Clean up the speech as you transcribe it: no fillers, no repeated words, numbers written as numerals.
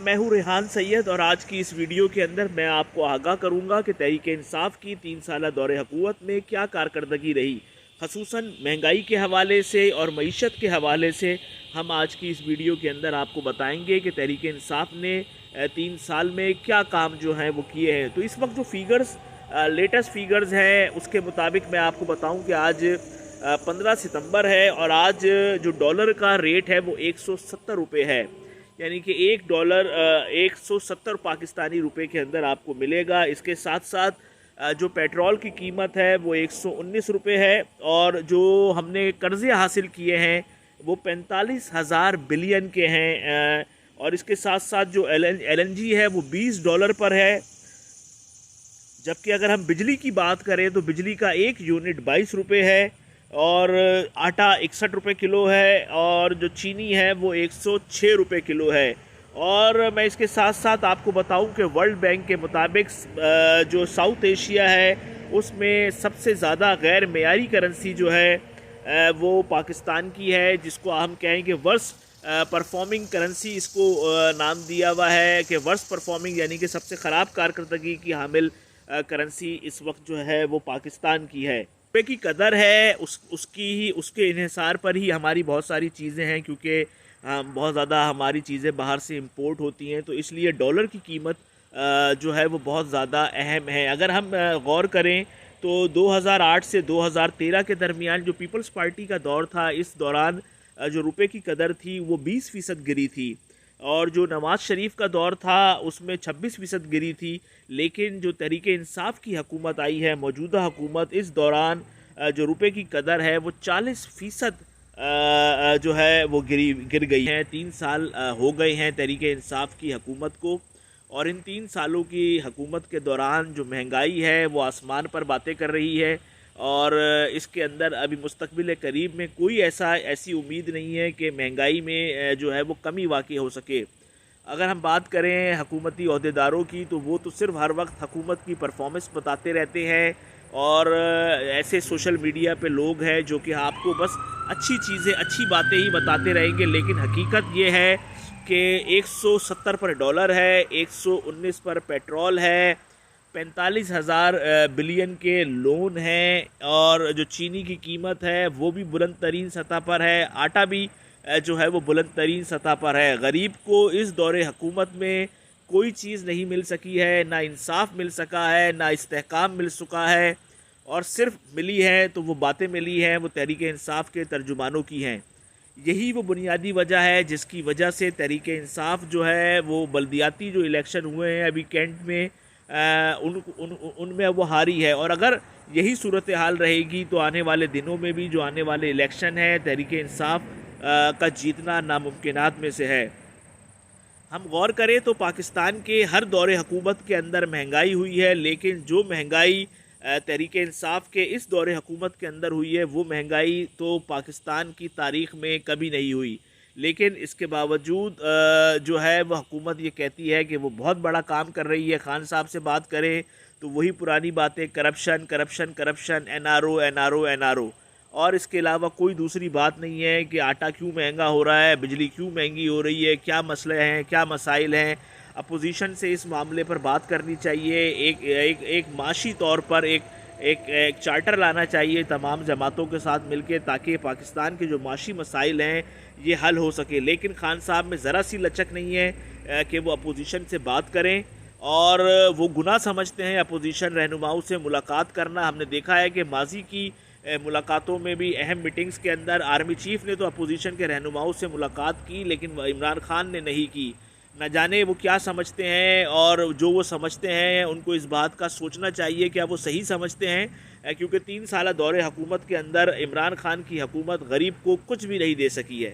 मैं हूँ रेहान सैयद और आज की इस वीडियो के अंदर मैं आपको आगाह करूँगा कि तहरीक इंसाफ की 3 साला दौरे हुकूमत में क्या कारकर्दगी रही, ख़ुसूसन महंगाई के हवाले से और मईशत के हवाले से। हम आज की इस वीडियो के अंदर आपको बताएंगे कि तहरीक इंसाफ ने 3 साल में क्या काम जो हैं वो किए हैं। तो इस वक्त जो फिगर्स लेटेस्ट फिगर्स हैं उसके मुताबिक मैं आपको बताऊं कि आज 15 सितंबर है और आज जो डॉलर का रेट है वो 170 रुपये है, यानी कि $1 170 पाकिस्तानी रुपए के अंदर आपको मिलेगा। इसके साथ साथ जो पेट्रोल की कीमत है वो 119 रुपये है और जो हमने कर्ज़े हासिल किए हैं वो 45,000 बिलियन के हैं और इसके साथ साथ जो LNG है वो $20 पर है। जबकि अगर हम बिजली की बात करें तो बिजली का एक यूनिट 22 रुपये है और आटा 61 रुपये किलो है और जो चीनी है वो 106 रुपये किलो है। और मैं इसके साथ साथ आपको बताऊं कि वर्ल्ड बैंक के मुताबिक जो साउथ एशिया है उसमें सबसे ज़्यादा गैर मेयारी करेंसी जो है वो पाकिस्तान की है, जिसको हम कहेंगे वर्स्ट परफॉर्मिंग करेंसी इसको नाम दिया हुआ है कि वर्स्ट परफॉर्मिंग, यानी कि सबसे ख़राब कारकर्दगी की हामिल करेंसी इस वक्त जो है वो पाकिस्तान की है। रुपये की कदर है उसके इन्हिसार पर ही हमारी बहुत सारी चीज़ें हैं, क्योंकि बहुत ज़्यादा हमारी चीज़ें बाहर से इंपोर्ट होती हैं, तो इसलिए डॉलर की कीमत जो है वो बहुत ज़्यादा अहम है। अगर हम गौर करें तो 2008 से 2013 के दरमियान जो पीपल्स पार्टी का दौर था, इस दौरान जो रुपए की कदर थी वो 20% गिरी थी और जो नवाज़ शरीफ का दौर था उसमें 26% गिरी थी। लेकिन जो तहरीक इंसाफ की हुकूमत आई है, मौजूदा हुकूमत, इस दौरान जो रुपए की कदर है वो 40% जो है वो गिर गई है। 3 साल हो गए हैं तहरीक इंसाफ की हुकूमत को और इन 3 सालों की हुकूमत के दौरान जो महंगाई है वो आसमान पर बातें कर रही है और इसके अंदर अभी मुस्तकबिल करीब में कोई ऐसी उम्मीद नहीं है कि महंगाई में जो है वो कमी वाक़ई हो सके। अगर हम बात करें हुकूमती अहदेदारों की तो वो तो सिर्फ हर वक्त हुकूमत की परफॉर्मेंस बताते रहते हैं और ऐसे सोशल मीडिया पे लोग हैं जो कि आपको बस अच्छी चीज़ें, अच्छी बातें ही बताते रहेंगे, लेकिन हकीकत ये है कि 170 पर डॉलर है, 119 पर पेट्रोल है, 45,000 बिलियन के लोन हैं और जो चीनी की कीमत है वो भी बुलंद तरीन सतह पर है, आटा भी जो है वो बुलंद तरीन सतह पर है। गरीब को इस दौरे हुकूमत में कोई चीज़ नहीं मिल सकी है, ना इंसाफ मिल सका है, ना इस्तेहकाम मिल सका है और सिर्फ मिली है तो वो बातें मिली हैं वो तहरीक इंसाफ के तर्जुमानों की हैं। यही वो बुनियादी वजह है जिसकी वजह से तहरीक इंसाफ जो है वो बल्दियाती जो इलेक्शन हुए हैं अभी कैंट में उनमें वो हारी है और अगर यही सूरत हाल रहेगी तो आने वाले दिनों में भी जो आने वाले इलेक्शन है तहरीक इंसाफ का जीतना नामुमकिनात में से है। हम गौर करें तो पाकिस्तान के हर दौरे हुकूमत के अंदर महंगाई हुई है, लेकिन जो महंगाई तहरीक इंसाफ के इस दौरे हुकूमत के अंदर हुई है वो महंगाई तो पाकिस्तान की तारीख़ में कभी नहीं हुई। लेकिन इसके बावजूद जो है वह हुकूमत ये कहती है कि वो बहुत बड़ा काम कर रही है। खान साहब से बात करें तो वही पुरानी बातें, corruption corruption corruption, NRO NRO NRO, और इसके अलावा कोई दूसरी बात नहीं है कि आटा क्यों महंगा हो रहा है, बिजली क्यों महंगी हो रही है, क्या मसले हैं, क्या मसाइल हैं। अपोजिशन से इस मामले पर बात करनी चाहिए, एक माशी तौर पर एक चार्टर लाना चाहिए तमाम जमातों के साथ मिलके, ताकि पाकिस्तान के जो माशी मसाइल हैं ये हल हो सके। लेकिन खान साहब में ज़रा सी लचक नहीं है कि वो अपोजिशन से बात करें और वो गुनाह समझते हैं अपोजिशन रहनुमाओं से मुलाकात करना। हमने देखा है कि माजी की मुलाकातों में भी अहम मीटिंग्स के अंदर आर्मी चीफ़ ने तो अपोजिशन के रहनुमाओं से मुलाकात की, लेकिन इमरान खान ने नहीं की। न जाने वो क्या समझते हैं और जो वो समझते हैं उनको इस बात का सोचना चाहिए क्या वो सही समझते हैं, क्योंकि 3 साल दौरे हुकूमत के अंदर इमरान खान की हुकूमत गरीब को कुछ भी नहीं दे सकी है।